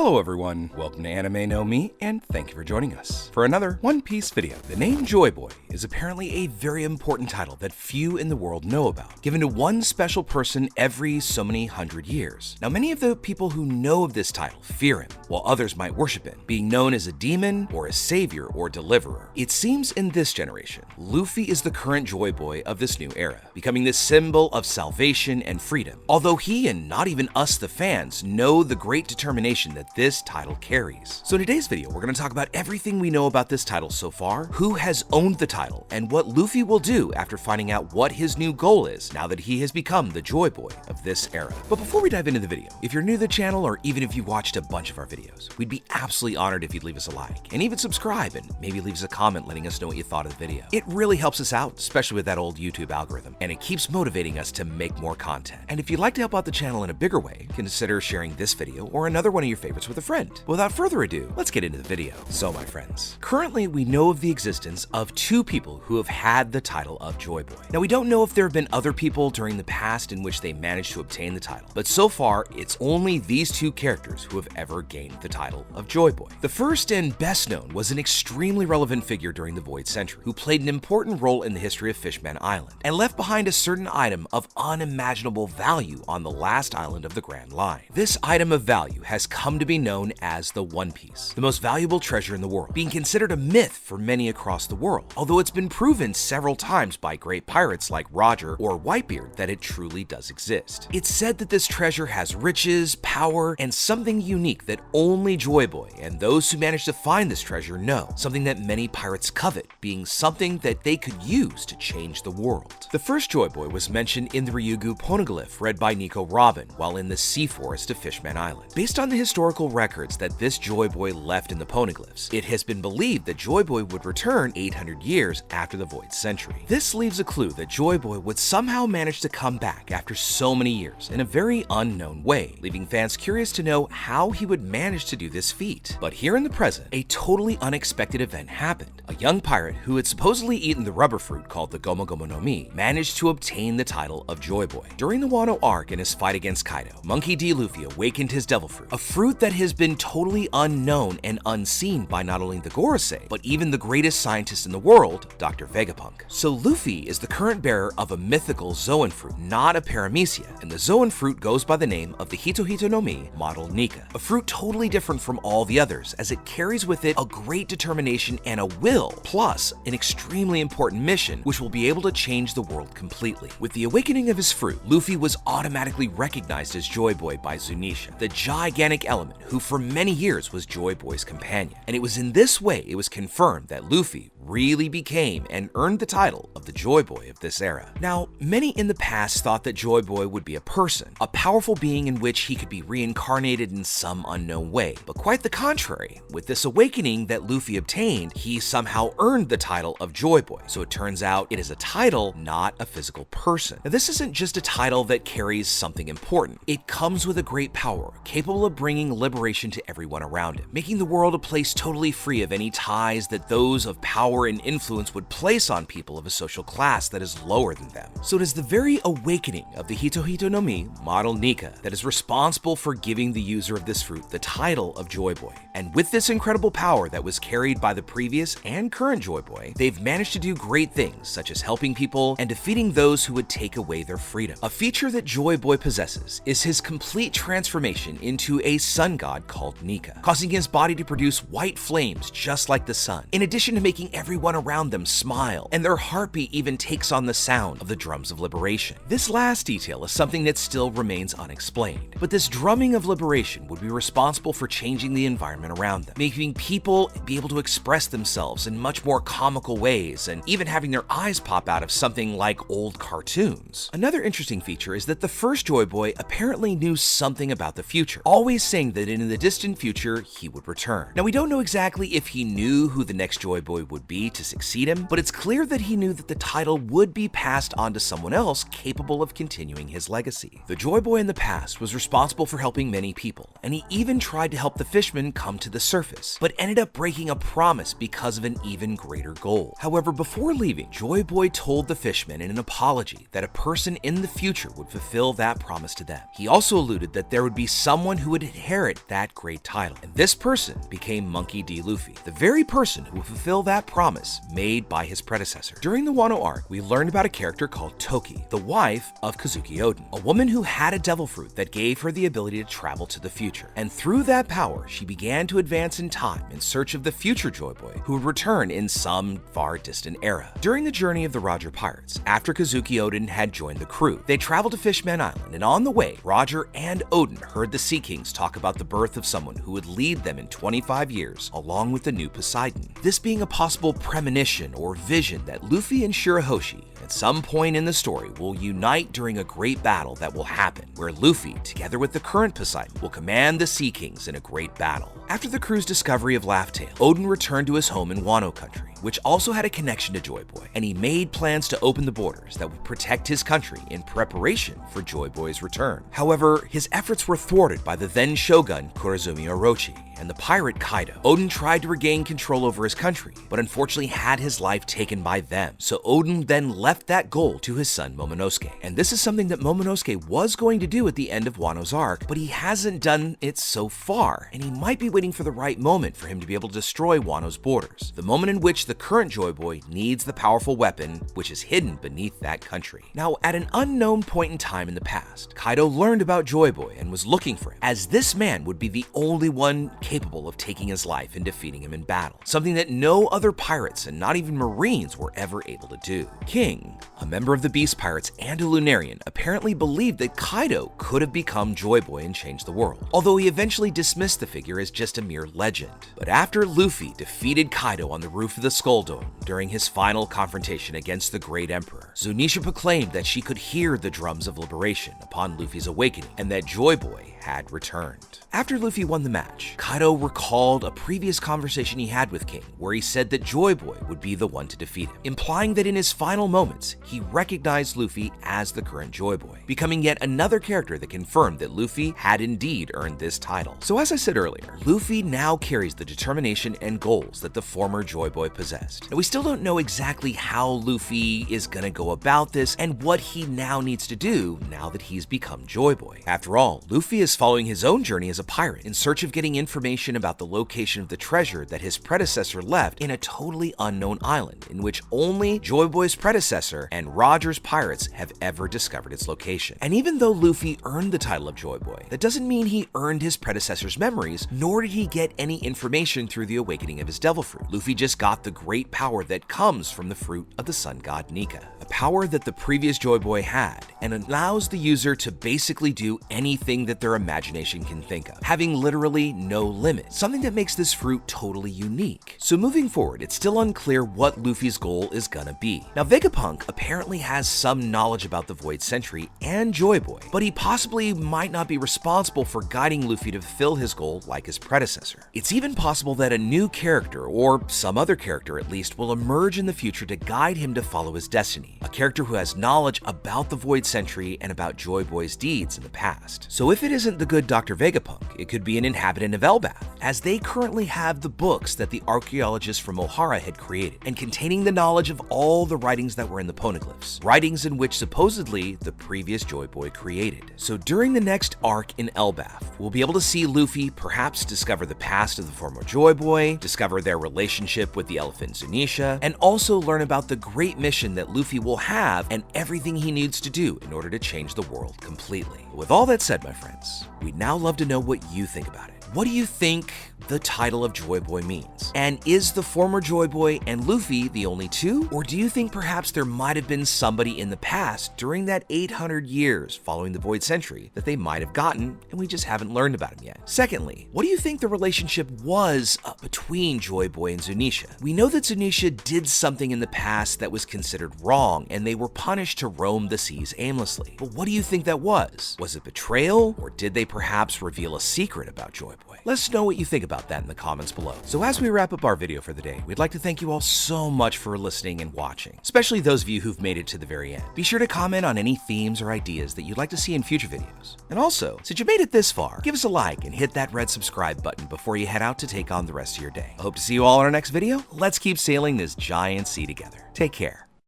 Hello everyone, welcome to Anime No Me, and thank you for joining us for another One Piece video. The name Joy Boy is apparently a very important title that few in the world know about, given to one special person every so many hundred years. Now many of the people who know of this title fear him, while others might worship him, being known as a demon or a savior or deliverer. It seems in this generation, Luffy is the current Joy Boy of this new era, becoming the symbol of salvation and freedom, although he and not even us the fans know the great determination that this title carries. So in today's video, we're going to talk about everything we know about this title so far, who has owned the title, and what Luffy will do after finding out what his new goal is now that he has become the Joy Boy of this era. But before we dive into the video, if you're new to the channel or even if you watched a bunch of our videos, we'd be absolutely honored if you'd leave us a like and even subscribe and maybe leave us a comment letting us know what you thought of the video. It really helps us out, especially with that old YouTube algorithm, and it keeps motivating us to make more content. And if you'd like to help out the channel in a bigger way, consider sharing this video or another one of your favorites with a friend. Without further ado, let's get into the video. So my friends, currently we know of the existence of two people who have had the title of Joy Boy. Now we don't know if there have been other people during the past in which they managed to obtain the title, but so far it's only these two characters who have ever gained the title of Joy Boy. The first and best known was an extremely relevant figure during the Void Century, who played an important role in the history of Fishman Island, and left behind a certain item of unimaginable value on the last island of the Grand Line. This item of value has come to be known as the One Piece, the most valuable treasure in the world, being considered a myth for many across the world, although it's been proven several times by great pirates like Roger or Whitebeard that it truly does exist. It's said that this treasure has riches, power, and something unique that only Joy Boy and those who manage to find this treasure know, something that many pirates covet, being something that they could use to change the world. The first Joy Boy was mentioned in the Ryugu Poneglyph read by Nico Robin while in the sea forest of Fishman Island. Based on the historical records that this Joy Boy left in the Poneglyphs, it has been believed that Joy Boy would return 800 years after the Void Century. This leaves a clue that Joy Boy would somehow manage to come back after so many years in a very unknown way, leaving fans curious to know how he would manage to do this feat. But here in the present, a totally unexpected event happened. A young pirate who had supposedly eaten the rubber fruit called the Gomu Gomu no Mi managed to obtain the title of Joy Boy. During the Wano arc in his fight against Kaido, Monkey D. Luffy awakened his devil fruit, a fruit that has been totally unknown and unseen by not only the Gorosei, but even the greatest scientist in the world, Dr. Vegapunk. So Luffy is the current bearer of a mythical Zoan fruit, not a paramecia, and the Zoan fruit goes by the name of the Hito Hito no Mi model Nika, a fruit totally different from all the others as it carries with it a great determination and a will, plus an extremely important mission which will be able to change the world completely. With the awakening of his fruit, Luffy was automatically recognized as Joy Boy by Zunisha, the gigantic element who for many years was Joy Boy's companion, and it was in this way it was confirmed that Luffy really became and earned the title of the Joy Boy of this era. Now, many in the past thought that Joy Boy would be a person, a powerful being in which he could be reincarnated in some unknown way, but quite the contrary. With this awakening that Luffy obtained, he somehow earned the title of Joy Boy, so it turns out it is a title, not a physical person. Now, this isn't just a title that carries something important. It comes with a great power, capable of bringing liberation to everyone around him, making the world a place totally free of any ties that those of power and influence would place on people of a social class that is lower than them. So it is the very awakening of the Hito Hito no Mi model Nika that is responsible for giving the user of this fruit the title of Joy Boy. And with this incredible power that was carried by the previous and current Joy Boy, they've managed to do great things such as helping people and defeating those who would take away their freedom. A feature that Joy Boy possesses is his complete transformation into a sun god called Nika, causing his body to produce white flames just like the sun, in addition to making everyone around them smile, and their heartbeat even takes on the sound of the drums of liberation. This last detail is something that still remains unexplained, but this drumming of liberation would be responsible for changing the environment around them, making people be able to express themselves in much more comical ways, and even having their eyes pop out of something like old cartoons. Another interesting feature is that the first Joy Boy apparently knew something about the future, always saying that in the distant future he would return. Now we don't know exactly if he knew who the next Joy Boy would be to succeed him, but it's clear that he knew that the title would be passed on to someone else capable of continuing his legacy. The Joy Boy in the past was responsible for helping many people, and he even tried to help the fishmen come to the surface, but ended up breaking a promise because of an even greater goal. However, before leaving, Joy Boy told the fishmen in an apology that a person in the future would fulfill that promise to them. He also alluded that there would be someone who would inherit inherit that great title. And this person became Monkey D. Luffy, the very person who will fulfill that promise made by his predecessor. During the Wano arc, we learned about a character called Toki, the wife of Kazuki Oden, a woman who had a devil fruit that gave her the ability to travel to the future. And through that power, she began to advance in time in search of the future Joy Boy, who would return in some far distant era. During the journey of the Roger Pirates, after Kazuki Oden had joined the crew, they traveled to Fishman Island, and on the way, Roger and Oden heard the Sea Kings talk about the birth of someone who would lead them in 25 years, along with the new Poseidon. This being a possible premonition or vision that Luffy and Shirahoshi, at some point in the story, will unite during a great battle that will happen, where Luffy, together with the current Poseidon, will command the Sea Kings in a great battle. After the crew's discovery of Laugh Tale, Oden returned to his home in Wano country, which also had a connection to Joy Boy, and he made plans to open the borders that would protect his country in preparation for Joy Boy's return. However, his efforts were thwarted by the then shogun Kurozumi Orochi and the pirate Kaido. Oden tried to regain control over his country, but unfortunately had his life taken by them, so Oden then left that goal to his son Momonosuke. And this is something that Momonosuke was going to do at the end of Wano's arc, but he hasn't done it so far, and he might be waiting for the right moment for him to be able to destroy Wano's borders, the moment in which the current Joy Boy needs the powerful weapon which is hidden beneath that country. Now, at an unknown point in time in the past, Kaido learned about Joy Boy and was looking for him, as this man would be the only one capable of taking his life and defeating him in battle, something that no other pirates and not even Marines were ever able to do. King, a member of the Beast Pirates and a Lunarian, apparently believed that Kaido could have become Joy Boy and changed the world, although he eventually dismissed the figure as just a mere legend. But after Luffy defeated Kaido on the roof of the Skull Dome during his final confrontation against the Great Emperor, Zunisha proclaimed that she could hear the drums of liberation upon Luffy's awakening and that Joy Boy had returned. After Luffy won the match, Kaido recalled a previous conversation he had with King where he said that Joy Boy would be the one to defeat him, implying that in his final moments, he recognized Luffy as the current Joy Boy, becoming yet another character that confirmed that Luffy had indeed earned this title. So as I said earlier, Luffy now carries the determination and goals that the former Joy Boy possessed. Now, we still don't know exactly how Luffy is gonna go about this and what he now needs to do now that he's become Joy Boy. After all, Luffy is following his own journey as a pirate in search of getting information about the location of the treasure that his predecessor left in a totally unknown island in which only Joy Boy's predecessor and Roger's pirates have ever discovered its location. And even though Luffy earned the title of Joy Boy, that doesn't mean he earned his predecessor's memories, nor did he get any information through the awakening of his devil fruit. Luffy just got the great power that comes from the fruit of the sun god Nika, a power that the previous Joy Boy had and allows the user to basically do anything that their imagination can think of, having literally no limit, something that makes this fruit totally unique. So moving forward, it's still unclear what Luffy's goal is gonna be. Now, Vegapunk apparently has some knowledge about the Void Sentry and Joy Boy, but he possibly might not be responsible for guiding Luffy to fulfill his goal like his predecessor. It's even possible that a new character, or some other character at least, will emerge in the future to guide him to follow his destiny, a character who has knowledge about the Void Sentry and about Joy Boy's deeds in the past. So if it isn't the good Dr. Vegapunk, it could be an inhabitant of Elbaf, as they currently have the books that the archaeologists from Ohara had created, and containing the knowledge of all the writings that were in the poneglyphs, writings in which supposedly the previous Joy Boy created. So during the next arc in Elbaf, we'll be able to see Luffy perhaps discover the past of the former Joy Boy, discover their relationship with the elephant Zunisha, and also learn about the great mission that Luffy will have and everything he needs to do in order to change the world completely. With all that said, my friends, we'd now love to know what you think about it. What do you think the title of Joy Boy means? And is the former Joy Boy and Luffy the only two? Or do you think perhaps there might have been somebody in the past during that 800 years following the Void Century that they might have gotten and we just haven't learned about him yet? Secondly, what do you think the relationship was between Joy Boy and Zunisha? We know that Zunisha did something in the past that was considered wrong and they were punished to roam the seas aimlessly. But what do you think that was? Was it betrayal, or did they perhaps reveal a secret about Joy Boy? Let us know what you think about that in the comments below. So as we wrap up our video for the day, we'd like to thank you all so much for listening and watching, especially those of you who've made it to the very end. Be sure to comment on any themes or ideas that you'd like to see in future videos. And also, since you made it this far, give us a like and hit that red subscribe button before you head out to take on the rest of your day. I hope to see you all in our next video. Let's keep sailing this giant sea together. Take care.